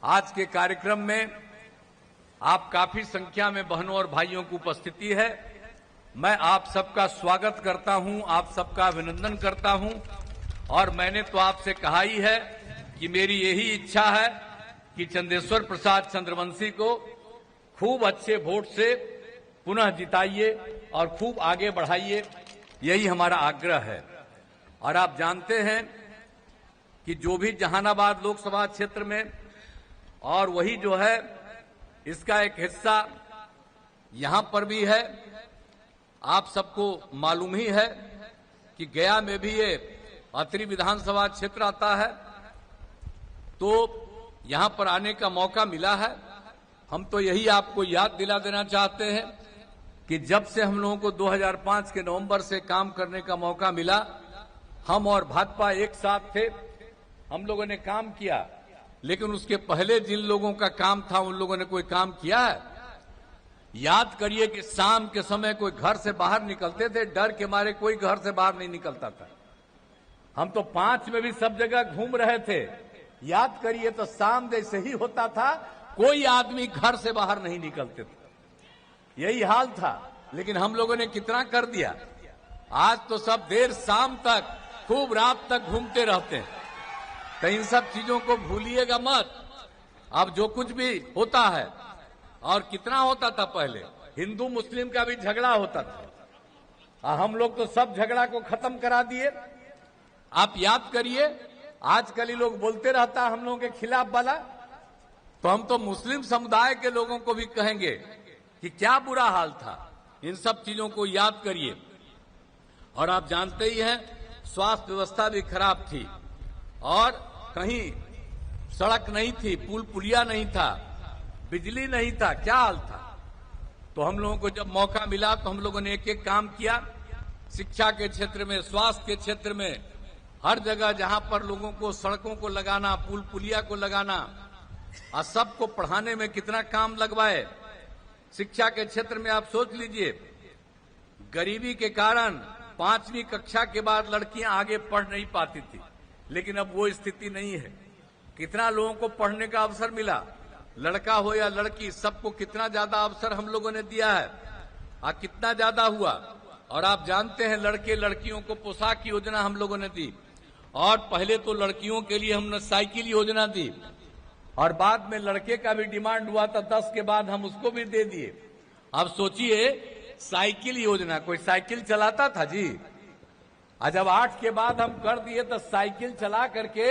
आज के कार्यक्रम में आप काफी संख्या में बहनों और भाइयों की उपस्थिति है। मैं आप सबका स्वागत करता हूं, आप सबका अभिनंदन करता हूं और मैंने तो आपसे कहा ही है कि मेरी यही इच्छा है कि चंदेश्वर प्रसाद चंद्रवंशी को खूब अच्छे वोट से पुनः जिताइए और खूब आगे बढ़ाइए, यही हमारा आग्रह है। और आप जानते हैं कि जो भी जहानाबाद लोकसभा क्षेत्र में और वही जो है इसका एक हिस्सा यहां पर भी है। आप सबको मालूम ही है कि गया में भी ये अत्रि विधानसभा क्षेत्र आता है, तो यहां पर आने का मौका मिला है। हम तो यही आपको याद दिला देना चाहते हैं कि जब से हम लोगों को 2005 के नवंबर से काम करने का मौका मिला, हम और भाजपा एक साथ थे, हम लोगों ने काम किया। लेकिन उसके पहले जिन लोगों का काम था उन लोगों ने कोई काम किया है? याद करिए कि शाम के समय कोई घर से बाहर निकलते थे, डर के मारे कोई घर से बाहर नहीं निकलता था। हम तो 5 में भी सब जगह घूम रहे थे। याद करिए तो शाम जैसे ही होता था कोई आदमी घर से बाहर नहीं निकलते थे, यही हाल था। लेकिन हम लोगों ने कितना कर दिया। आज तो सब देर शाम तक खूब रात तक घूमते रहते हैं। तो इन सब चीजों को भूलिएगा मत। अब जो कुछ भी होता है, और कितना होता था पहले, हिंदू मुस्लिम का भी झगड़ा होता था, हम लोग तो सब झगड़ा को खत्म करा दिए। आप याद करिए, आजकल ही लोग बोलते रहता हम लोगों के खिलाफ वाला, तो हम तो मुस्लिम समुदाय के लोगों को भी कहेंगे कि क्या बुरा हाल था। इन सब चीजों को याद करिए। और आप जानते ही हैं, स्वास्थ्य व्यवस्था भी खराब थी और कहीं सड़क नहीं थी, पुल पुलिया नहीं था, बिजली नहीं था, क्या हाल था। तो हम लोगों को जब मौका मिला तो हम लोगों ने एक एक काम किया। शिक्षा के क्षेत्र में, स्वास्थ्य के क्षेत्र में, हर जगह जहां पर लोगों को सड़कों को लगाना, पुल पुलिया को लगाना और सबको पढ़ाने में कितना काम लगवाए। शिक्षा के क्षेत्र में आप सोच लीजिए, गरीबी के कारण 5वीं कक्षा के बाद लड़कियां आगे पढ़ नहीं पाती थी, लेकिन अब वो स्थिति नहीं है। कितना लोगों को पढ़ने का अवसर मिला, लड़का हो या लड़की, सबको कितना ज्यादा अवसर हम लोगों ने दिया है और कितना ज्यादा हुआ। और आप जानते हैं, लड़के लड़कियों को पोशाक की योजना हम लोगों ने दी, और पहले तो लड़कियों के लिए हमने साइकिल योजना दी, और बाद में लड़के का भी डिमांड हुआ था, 10 के बाद हम उसको भी दे दिए। अब सोचिए, साइकिल योजना, कोई साइकिल चलाता था जी? आज जब 8 के बाद हम कर दिए तो साइकिल चला करके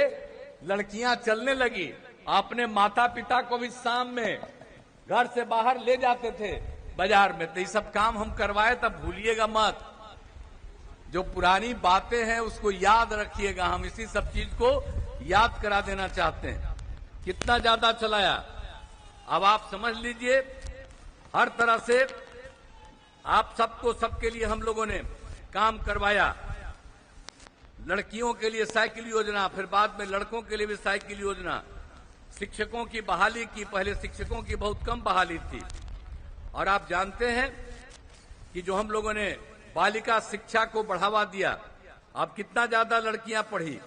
लड़कियां चलने लगी। अपने माता पिता को भी शाम में घर से बाहर ले जाते थे बाजार में। तो ये सब काम हम करवाए, तब भूलिएगा मत। जो पुरानी बातें हैं उसको याद रखिएगा। हम इसी सब चीज को याद करा देना चाहते हैं। कितना ज्यादा चलाया, अब आप समझ लीजिए। हर तरह से आप सबको, सबके लिए हम लोगों ने काम करवाया। लड़कियों के लिए साइकिल योजना, फिर बाद में लड़कों के लिए भी साइकिल योजना। शिक्षकों की बहाली की, पहले शिक्षकों की बहुत कम बहाली थी। और आप जानते हैं कि जो हम लोगों ने बालिका शिक्षा को बढ़ावा दिया, अब कितना ज्यादा लड़कियां पढ़ी।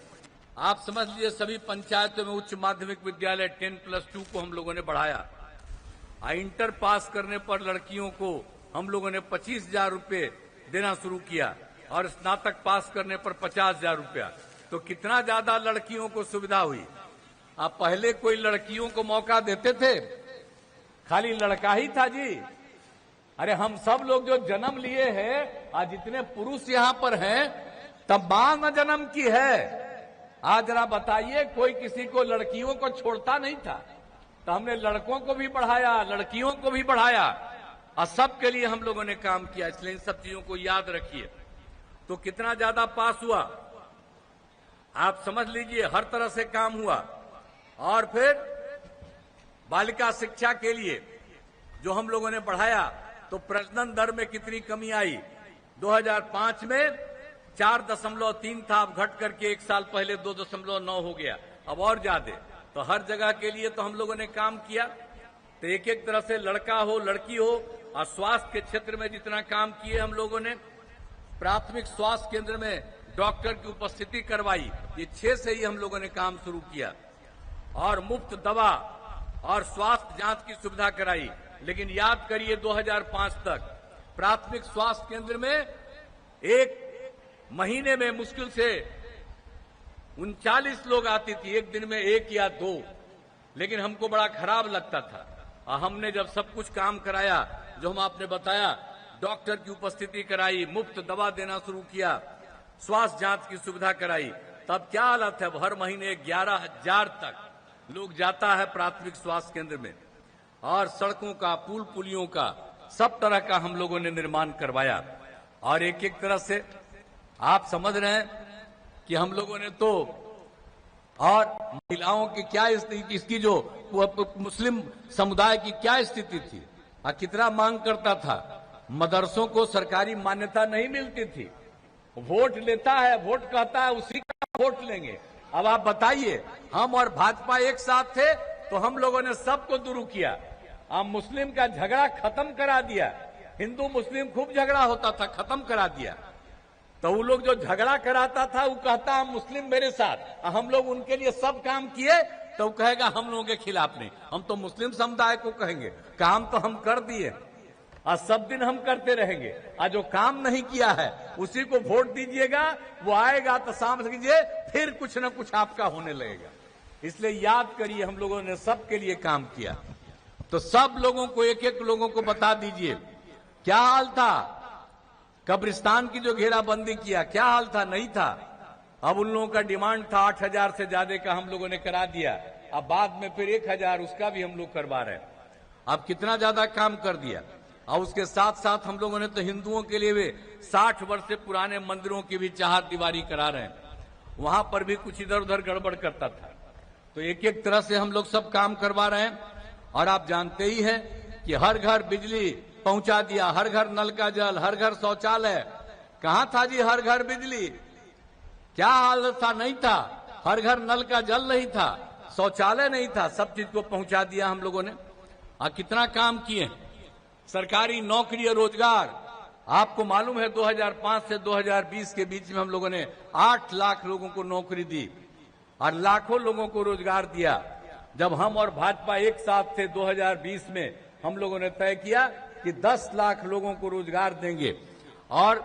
आप समझ लीजिए, सभी पंचायतों में उच्च माध्यमिक विद्यालय 10+2 को हम लोगों ने बढ़ाया। इंटर पास करने पर लड़कियों को हम लोगों ने 25,000 रुपये देना शुरू किया, और स्नातक पास करने पर 50,000 रुपया। तो कितना ज्यादा लड़कियों को सुविधा हुई। अब पहले कोई लड़कियों को मौका देते थे? खाली लड़का ही था जी। अरे हम सब लोग जो जन्म लिए हैं, आज जितने पुरुष यहाँ पर हैं, तब मां न जन्म की है। आज जरा बताइए, कोई किसी को लड़कियों को छोड़ता नहीं था। तो हमने लड़कों को भी बढ़ाया, लड़कियों को भी बढ़ाया, और सबके लिए हम लोगों ने काम किया। इसलिए इन सब चीजों को याद रखिए। तो कितना ज्यादा पास हुआ, आप समझ लीजिए। हर तरह से काम हुआ। और फिर बालिका शिक्षा के लिए जो हम लोगों ने बढ़ाया, तो प्रजनन दर में कितनी कमी आई। 2005 में 4.3 था, अब घट करके 1 साल पहले 2.9 हो गया, अब और ज्यादा। तो हर जगह के लिए तो हम लोगों ने काम किया। तो एक एक तरह से लड़का हो लड़की हो, और स्वास्थ्य के क्षेत्र में जितना काम किए हम लोगों ने, प्राथमिक स्वास्थ्य केंद्र में डॉक्टर की उपस्थिति करवाई। ये 6 से ही हम लोगों ने काम शुरू किया। और मुफ्त दवा और स्वास्थ्य जांच की सुविधा कराई। लेकिन याद करिए 2005 तक प्राथमिक स्वास्थ्य केंद्र में एक महीने में मुश्किल से 39 लोग आती थी, एक दिन में 1 या 2। लेकिन हमको बड़ा खराब लगता था। और हमने जब सब कुछ काम कराया, जो हम आपने बताया, डॉक्टर की उपस्थिति कराई, मुफ्त दवा देना शुरू किया, स्वास्थ्य जांच की सुविधा कराई, तब क्या हालत है। हर महीने 11,000 तक लोग जाता है प्राथमिक स्वास्थ्य केंद्र में। और सड़कों का, पुल पुलियों का, सब तरह का हम लोगों ने निर्माण करवाया। और एक एक तरह से आप समझ रहे हैं कि हम लोगों ने तो, और महिलाओं की क्या स्थिति, इसकी जो मुस्लिम समुदाय की क्या स्थिति थी, कितना मांग करता था। मदरसों को सरकारी मान्यता नहीं मिलती थी। वोट लेता है, वोट कहता है, उसी का वोट लेंगे। अब आप बताइए, हम और भाजपा एक साथ थे तो हम लोगों ने सबको दूर किया। अब मुस्लिम का झगड़ा खत्म करा दिया। हिंदू मुस्लिम खूब झगड़ा होता था, खत्म करा दिया। तो वो लोग जो झगड़ा कराता था वो कहता हम मुस्लिम मेरे साथ, हम लोग उनके लिए सब काम किए तो वो कहेगा हम लोगों के खिलाफ नहीं। हम तो मुस्लिम समुदाय को कहेंगे काम तो हम कर दिए और सब दिन हम करते रहेंगे, और जो काम नहीं किया है उसी को वोट दीजिएगा। वो आएगा तो समझ लीजिए फिर कुछ न कुछ आपका होने लगेगा। इसलिए याद करिए, हम लोगों ने सबके लिए काम किया। तो सब लोगों को, एक एक लोगों को बता दीजिए क्या हाल था। कब्रिस्तान की जो घेराबंदी किया, क्या हाल था, नहीं था। अब उन लोगों का डिमांड था 8,000 से ज्यादा का, हम लोगों ने करा दिया। अब बाद में फिर 1,000 उसका भी हम लोग करवा रहे हैं। अब कितना ज्यादा काम कर दिया। और उसके साथ साथ हम लोगों ने तो हिंदुओं के लिए भी 60 वर्ष से पुराने मंदिरों की भी चाहत दीवारी करा रहे हैं। वहां पर भी कुछ इधर उधर गड़बड़ करता था। तो एक एक तरह से हम लोग सब काम करवा रहे हैं। और आप जानते ही हैं कि हर घर बिजली पहुंचा दिया, हर घर नल का जल, हर घर शौचालय। कहां था जी हर घर बिजली, क्या हाल था, नहीं था। हर घर नल का जल नहीं था, शौचालय नहीं था, सब चीज को पहुंचा दिया हम लोगों ने। और कितना काम किए। सरकारी नौकरी और रोजगार, आपको मालूम है 2005 से 2020 के बीच में हम लोगों ने 8 लाख लोगों को नौकरी दी और लाखों लोगों को रोजगार दिया। जब हम और भाजपा एक साथ थे 2020 में, हम लोगों ने तय किया कि 10 लाख लोगों को रोजगार देंगे और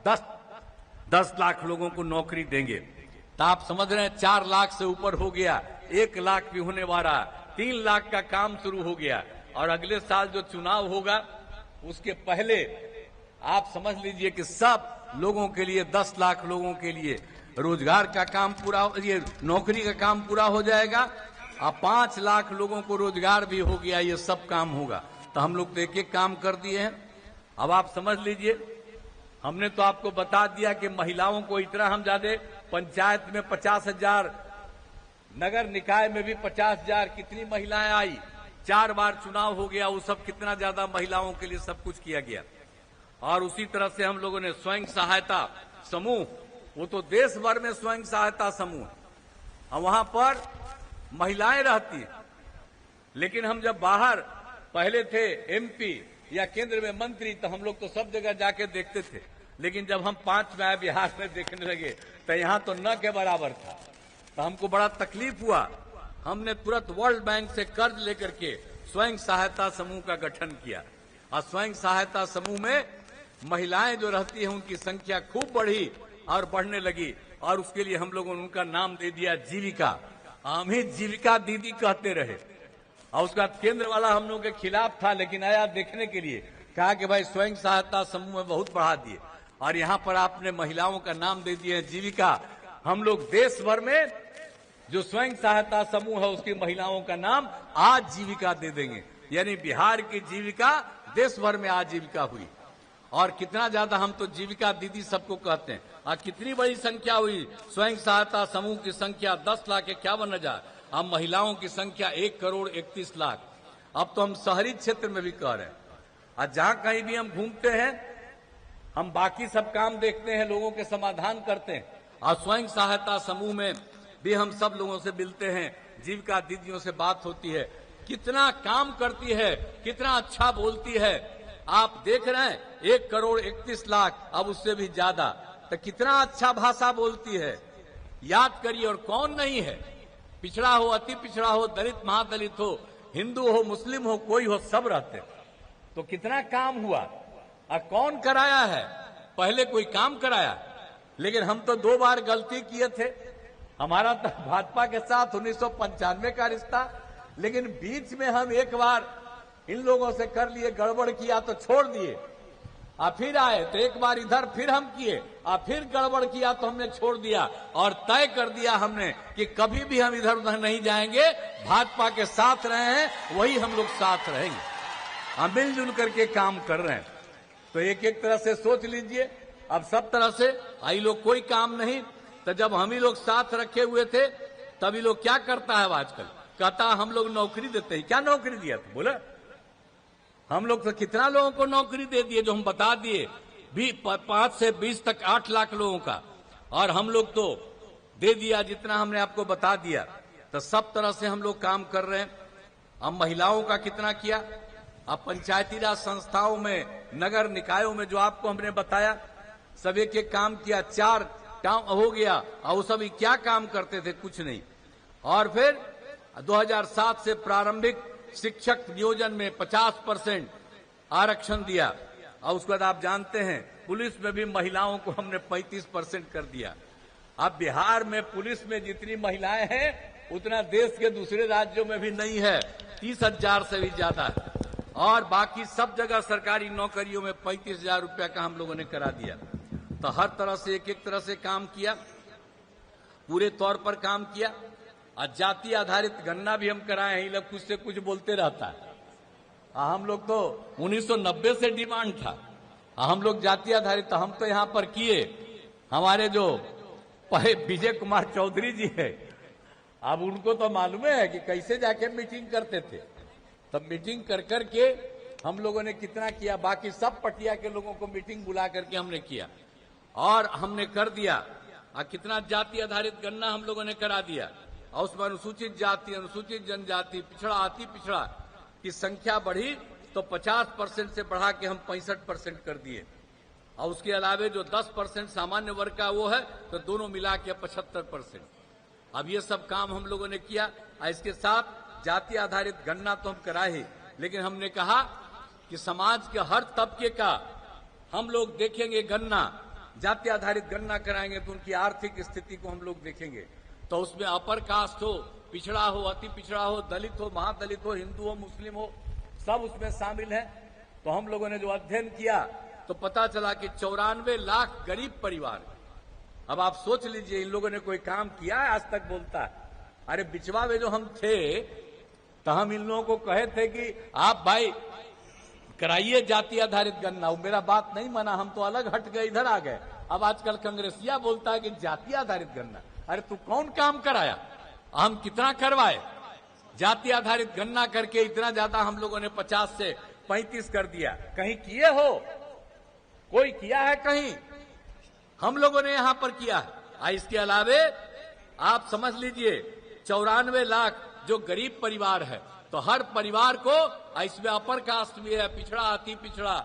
10 लाख लोगों को नौकरी देंगे। तो आप समझ रहे हैं 4 लाख से ऊपर हो गया, 1 लाख भी होने वाला, 3 लाख का काम शुरू हो गया। और अगले साल जो चुनाव होगा उसके पहले आप समझ लीजिए कि सब लोगों के लिए, 10 लाख लोगों के लिए रोजगार का काम पूरा, ये नौकरी का काम पूरा हो जाएगा। और 5 लाख लोगों को रोजगार भी हो गया। ये सब काम होगा। तो हम लोग तो एक एक काम कर दिए हैं। अब आप समझ लीजिए, हमने तो आपको बता दिया कि महिलाओं को इतना हम ज्यादा, पंचायत में 50,000, नगर निकाय में भी 50,000, कितनी महिलाएं आई। 4 बार चुनाव हो गया, वो सब कितना ज्यादा महिलाओं के लिए सब कुछ किया गया। और उसी तरह से हम लोगों ने स्वयं सहायता समूह, वो तो देश भर में स्वयं सहायता समूह, और वहां पर महिलाएं रहती हैं। लेकिन हम जब बाहर पहले थे एमपी या केंद्र में मंत्री, तो हम लोग तो सब जगह जाके देखते थे। लेकिन जब हम 5 में आए बिहार में देखने लगे तो यहाँ तो न के बराबर था। तो हमको बड़ा तकलीफ हुआ। हमने तुरंत वर्ल्ड बैंक से कर्ज लेकर के स्वयं सहायता समूह का गठन किया। और स्वयं सहायता समूह में महिलाएं जो रहती हैं उनकी संख्या खूब बढ़ी और बढ़ने लगी। और उसके लिए हम लोगों ने उनका नाम दे दिया जीविका। हम ही जीविका दीदी कहते रहे। और उसका केंद्र वाला हम लोगों के खिलाफ था, लेकिन आया देखने के लिए, कहा कि भाई स्वयं सहायता समूह में बहुत बढ़ा दिए और यहाँ पर आपने महिलाओं का नाम दे दिए जीविका। हम लोग देश भर में जो स्वयं सहायता समूह है उसकी महिलाओं का नाम आज जीविका दे देंगे। यानी बिहार की जीविका देश भर में आजीविका हुई। और कितना ज्यादा हम तो जीविका दीदी सबको कहते हैं। और कितनी बड़ी संख्या हुई। स्वयं सहायता समूह की संख्या 10,51,000, अब महिलाओं की संख्या 1,31,00,000। अब तो हम शहरी क्षेत्र में भी कह रहे हैं। और जहां कहीं भी हम घूमते हैं, हम बाकी सब काम देखते हैं, लोगों के समाधान करते हैं। और स्वयं सहायता समूह में भी हम सब लोगों से मिलते हैं, जीविका दीदियों से बात होती है। कितना काम करती है, कितना अच्छा बोलती है। आप देख रहे हैं 1,31,00,000, अब उससे भी ज्यादा। तो कितना अच्छा भाषा बोलती है। याद करिए, और कौन नहीं है, पिछड़ा हो, अति पिछड़ा हो, दलित महादलित हो, हिंदू हो मुस्लिम हो कोई हो सब रहते। तो कितना काम हुआ और कौन कराया है? पहले कोई काम कराया? लेकिन हम तो 2 बार गलती किए थे। हमारा तो भाजपा के साथ 1995 का रिश्ता, लेकिन बीच में हम एक बार इन लोगों से कर लिए, गड़बड़ किया तो छोड़ दिए, और फिर आए तो एक बार इधर फिर हम किए, और फिर गड़बड़ किया तो हमने छोड़ दिया, और तय कर दिया हमने कि कभी भी हम इधर उधर नहीं जाएंगे, भाजपा के साथ रहे हैं वही हम लोग साथ रहेंगे। हम मिलजुल करके काम कर रहे हैं। तो एक एक तरह से सोच लीजिए, अब सब तरह से आई लोग कोई काम नहीं, तो जब हम ही लोग साथ रखे हुए थे तभी लोग क्या करता है आजकल, कहता हम लोग नौकरी देते हैं। क्या नौकरी दिया था? बोले हम लोग तो कितना लोगों को नौकरी दे दिए, जो हम बता दिए, 5 से 20 तक 8 लाख लोगों का, और हम लोग तो दे दिया जितना हमने आपको बता दिया। तो सब तरह से हम लोग काम कर रहे हैं। हम महिलाओं का कितना किया, अब पंचायती राज संस्थाओं में, नगर निकायों में जो आपको हमने बताया, सब एक एक काम किया। 4 काम हो गया, और वो सभी क्या काम करते थे? कुछ नहीं। और फिर 2007 से प्रारंभिक शिक्षक नियोजन में 50% आरक्षण दिया, और उसके बाद आप जानते हैं पुलिस में भी महिलाओं को हमने 35% कर दिया। अब बिहार में पुलिस में जितनी महिलाएं हैं उतना देश के दूसरे राज्यों में भी नहीं है, 30,000 से भी ज्यादा है। और बाकी सब जगह सरकारी नौकरियों में 35,000 रुपया का हम लोगों ने करा दिया। तो हर तरह से एक एक तरह से काम किया, पूरे तौर पर काम किया। और जाति आधारित गणना भी हम कराए हैं। ये लोग कुछ से कुछ बोलते रहता है। हम लोग तो 1990 से डिमांड था, हम लोग जाति आधारित, हम तो यहां पर किए। हमारे जो विजय कुमार चौधरी जी है, अब उनको तो मालूम है कि कैसे जाके मीटिंग करते थे। तब मीटिंग कर करके हम लोगों ने कितना किया, बाकी सब पटिया के लोगों को मीटिंग बुला करके हमने किया, और हमने कर दिया। और कितना जाति आधारित गणना हम लोगों ने करा दिया, और उसमें अनुसूचित जाति, अनुसूचित जनजाति, पिछड़ा, अति पिछड़ा की संख्या बढ़ी तो 50% से बढ़ा के हम 65% कर दिए। और उसके अलावे जो 10% सामान्य वर्ग का वो है, तो दोनों मिला के 75%। अब ये सब काम हम लोगों ने किया। और इसके साथ जाति आधारित गणना तो हम कराए ही, लेकिन हमने कहा कि समाज के हर तबके का हम लोग देखेंगे गणना, जाति आधारित गणना कराएंगे तो उनकी आर्थिक स्थिति को हम लोग देखेंगे। तो उसमें अपर कास्ट हो, पिछड़ा हो, अति पिछड़ा हो, दलित हो, महादलित हो, हिंदू हो, मुस्लिम हो, सब उसमें शामिल है। तो हम लोगों ने जो अध्ययन किया तो पता चला कि 94 लाख गरीब परिवार। अब आप सोच लीजिए, इन लोगों ने कोई काम किया है आज तक? बोलता है अरे बिचवा में जो हम थे तो हम इन लोगों को कहे थे कि आप भाई कराइए जाति आधारित गणना। वो मेरा बात नहीं माना, हम तो अलग हट गए, इधर आ गए। अब आजकल कांग्रेसिया बोलता है कि जाति आधारित गणना। अरे तू कौन काम कराया? हम कितना करवाए? जाति आधारित गणना करके इतना ज्यादा हम लोगों ने 50 से 35 कर दिया। कहीं किए हो? कोई किया है कहीं? हम लोगों ने यहां पर किया है। इसके अलावे आप समझ लीजिए 94 लाख जो गरीब परिवार है, तो हर परिवार को, इसमें अपर कास्ट भी है, पिछड़ा, अति पिछड़ा,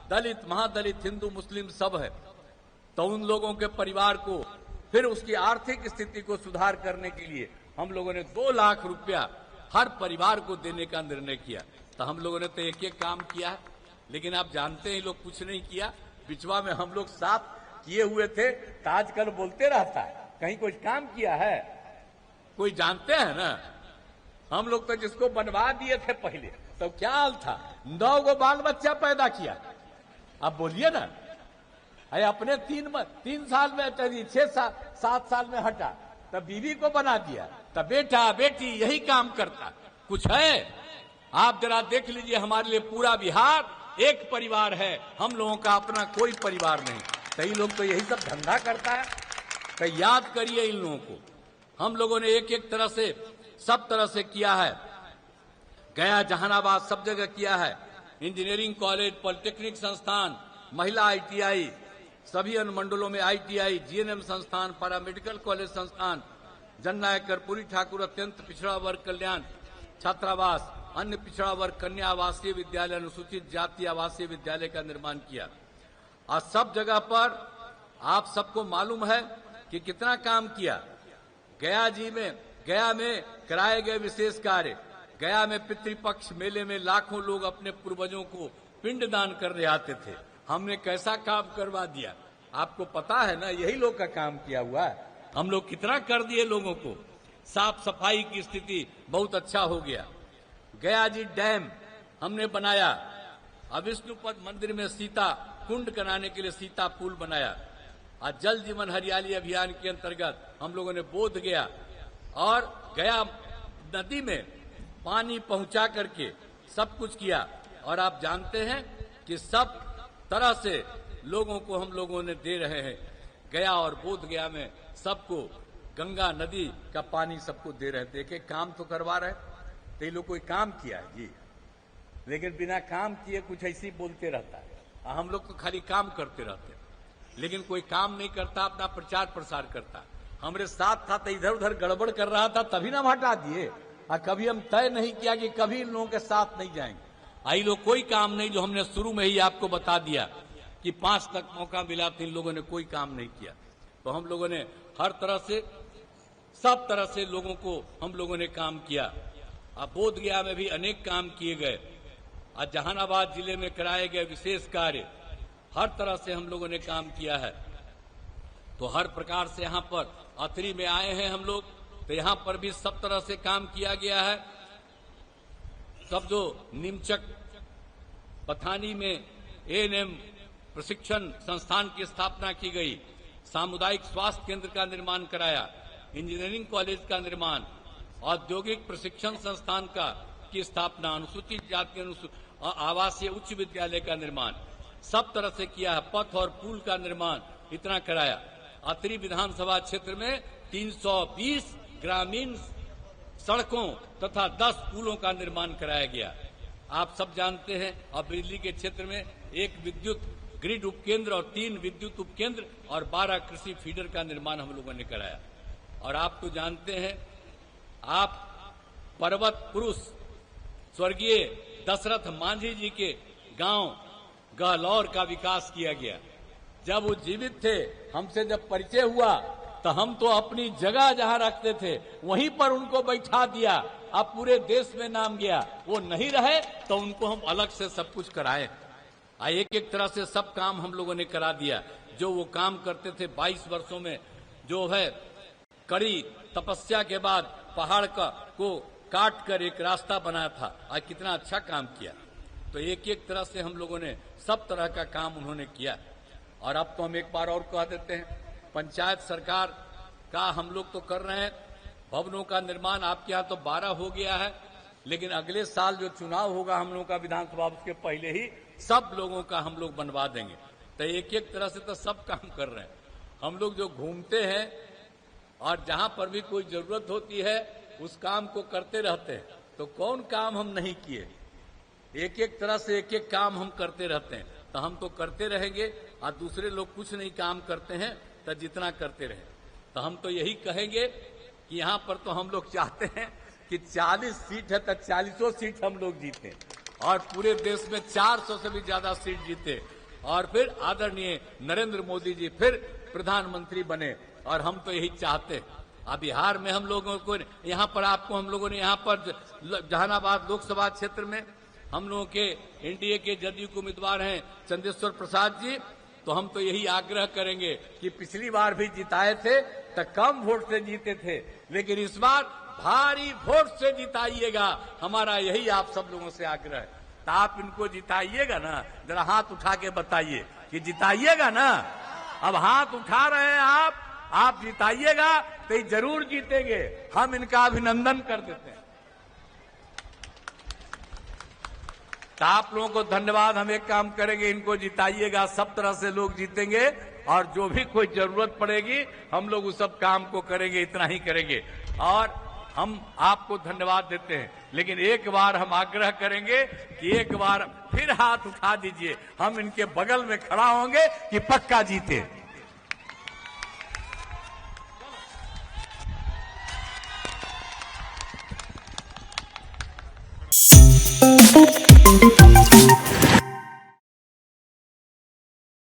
दलित, महादलित, हिंदू, मुस्लिम सब है, तो उन लोगों के परिवार को फिर उसकी आर्थिक स्थिति को सुधार करने के लिए हम लोगों ने 2 लाख रुपया हर परिवार को देने का निर्णय किया। तो हम लोगों ने तो एक एक काम किया है, लेकिन आप जानते हैं लोग कुछ नहीं किया। बिचवा में हम लोग साथ किए हुए थे, तो आजकल बोलते रहता है कहीं कुछ काम किया है? कोई जानते हैं ना? हम लोग तो जिसको बनवा दिए थे पहले, तो क्या हाल था? 9 गो बाल बच्चा पैदा किया। अब बोलिए ना, अरे अपने 3 साल में 6-7 साल में हटा, तब बीवी को बना दिया, तब बेटा बेटी यही काम करता। कुछ है? आप जरा देख लीजिए, हमारे लिए पूरा बिहार एक परिवार है, हम लोगों का अपना कोई परिवार नहीं। कई लोग तो यही सब धंधा करता है। तो याद करिए इन लोगों को, हम लोगों ने एक एक तरह से, सब तरह से किया है। गया, जहानाबाद, सब जगह किया है। इंजीनियरिंग कॉलेज, पॉलिटेक्निक संस्थान, महिला ITI, सभी अनुमंडलों में ITI, GNM संस्थान, पैरामेडिकल कॉलेज संस्थान, जननायक कर्पूरी ठाकुर अत्यंत पिछड़ा वर्ग कल्याण छात्रावास, अन्य पिछड़ा वर्ग कन्या आवासीय विद्यालय, अनुसूचित जाति आवासीय विद्यालय का निर्माण किया। और सब जगह पर आप सबको मालूम है कि कितना काम किया। गया में कराए गए विशेष कार्य, गया में पितृपक्ष मेले में लाखों लोग अपने पूर्वजों को पिंडदान करने आते थे। हमने कैसा काम करवा दिया, आपको पता है ना, यही लोग का काम किया हुआ है। हम लोग कितना कर दिए लोगों को। साफ सफाई की स्थिति बहुत अच्छा हो गया। गया जी डैम हमने बनाया। अब विष्णुपद मंदिर में सीता कुंड कराने के लिए सीता पुल बनाया। आज जल जीवन हरियाली अभियान के अंतर्गत हम लोगों ने बोध गया और गया नदी में पानी पहुंचा करके सब कुछ किया। और आप जानते हैं कि सब तरह से लोगों को हम लोगों ने दे रहे हैं। गया और बोध गया में सबको गंगा नदी का पानी सबको दे रहे हैं। देखे काम तो करवा रहे, तो ये लोग कोई काम किया है जी, लेकिन बिना काम किए कुछ ऐसी बोलते रहता है। हम लोग तो खाली काम करते रहते हैं, लेकिन कोई काम नहीं करता, अपना प्रचार प्रसार करता। हमारे साथ था तो इधर उधर गड़बड़ कर रहा था, तभी ना हम हटा दिए। और कभी हम तय नहीं किया कि कभी इन लोगों के साथ नहीं जाएंगे। आई लोग कोई काम नहीं, जो हमने शुरू में ही आपको बता दिया कि 5 तक मौका मिला तो इन लोगों ने कोई काम नहीं किया। तो हम लोगों ने हर तरह से सब तरह से लोगों को हम लोगों ने काम किया। अब बोध गया में भी अनेक काम किए गए। आज जहानाबाद जिले में कराए गए विशेष कार्य, हर तरह से हम लोगों ने काम किया है। तो हर प्रकार से यहाँ पर अतरी में आए हैं हम लोग, तो यहाँ पर भी सब तरह से काम किया गया है। सब जो निमचक पथानी में एएनएम प्रशिक्षण संस्थान की स्थापना की गई, सामुदायिक स्वास्थ्य केंद्र का निर्माण कराया, इंजीनियरिंग कॉलेज का निर्माण, औद्योगिक प्रशिक्षण संस्थान का की स्थापना, अनुसूचित जाति आवासीय उच्च विद्यालय का निर्माण सब तरह से किया है। पथ और पुल का निर्माण इतना कराया। अतरी विधानसभा क्षेत्र में 320 ग्रामीण सड़कों तथा 10 पुलों का निर्माण कराया गया। आप सब जानते हैं, अब बिजली के क्षेत्र में 1 विद्युत ग्रिड उपकेंद्र और 3 विद्युत उपकेंद्र और 12 कृषि फीडर का निर्माण हम लोगों ने कराया। और आप तो जानते हैं, आप पर्वत पुरुष स्वर्गीय दशरथ मांझी जी के गांव गहलौर का विकास किया गया। जब वो जीवित थे, हमसे जब परिचय हुआ, तो हम तो अपनी जगह जहां रखते थे वहीं पर उनको बैठा दिया। अब पूरे देश में नाम गया। वो नहीं रहे तो उनको हम अलग से सब कुछ कराए। एक एक तरह से सब काम हम लोगों ने करा दिया। जो वो काम करते थे 22 वर्षों में, जो है कड़ी तपस्या के बाद पहाड़ को काट कर एक रास्ता बनाया था, आज कितना अच्छा काम किया। तो एक एक तरह से हम लोगों ने सब तरह का काम उन्होंने किया। और अब तो हम एक बार और कह देते हैं, पंचायत सरकार का हम लोग तो कर रहे हैं। भवनों का निर्माण आपके यहाँ तो 12 हो गया है, लेकिन अगले साल जो चुनाव होगा हम लोगों का विधानसभा, उसके पहले ही सब लोगों का हम लोग बनवा देंगे। तो एक एक तरह से तो सब काम कर रहे हैं। हम लोग जो घूमते हैं और जहां पर भी कोई जरूरत होती है उस काम को करते रहते हैं। तो कौन काम हम नहीं किए? एक एक तरह से एक एक काम हम करते रहते हैं। तो हम तो करते रहेंगे, और दूसरे लोग कुछ नहीं काम करते हैं तो जितना करते रहे। तो हम तो यही कहेंगे कि यहाँ पर तो हम लोग चाहते हैं कि 40 सीट है तो 40 सीट हम लोग जीते, और पूरे देश में 400 से भी ज्यादा सीट जीते, और फिर आदरणीय नरेंद्र मोदी जी फिर प्रधानमंत्री बने। और हम तो यही चाहते हैं। अब बिहार में हम लोगों को यहाँ पर हम लोगों ने यहाँ पर जहानाबाद लोकसभा क्षेत्र में हम लोगों के एनडीए के जदयू के उम्मीदवार हैं चंदेश्वर प्रसाद जी। तो हम तो यही आग्रह करेंगे कि पिछली बार भी जिताए थे तो कम वोट से जीते थे, लेकिन इस बार भारी वोट से जिताइएगा। हमारा यही आप सब लोगों से आग्रह है। तो आप इनको जिताइएगा ना, जरा हाथ उठा के बताइए कि जिताइएगा ना। अब हाथ उठा रहे हैं आप जिताइएगा तो ये जरूर जीतेंगे। हम इनका अभिनंदन कर देते हैं। तो आप लोगों को धन्यवाद। हम एक काम करेंगे, इनको जिताइएगा, सब तरह से लोग जीतेंगे, और जो भी कोई जरूरत पड़ेगी हम लोग उस सब काम को करेंगे, इतना ही करेंगे। और हम आपको धन्यवाद देते हैं, लेकिन एक बार हम आग्रह करेंगे कि एक बार फिर हाथ उठा दीजिए। हम इनके बगल में खड़ा होंगे कि पक्का जीते।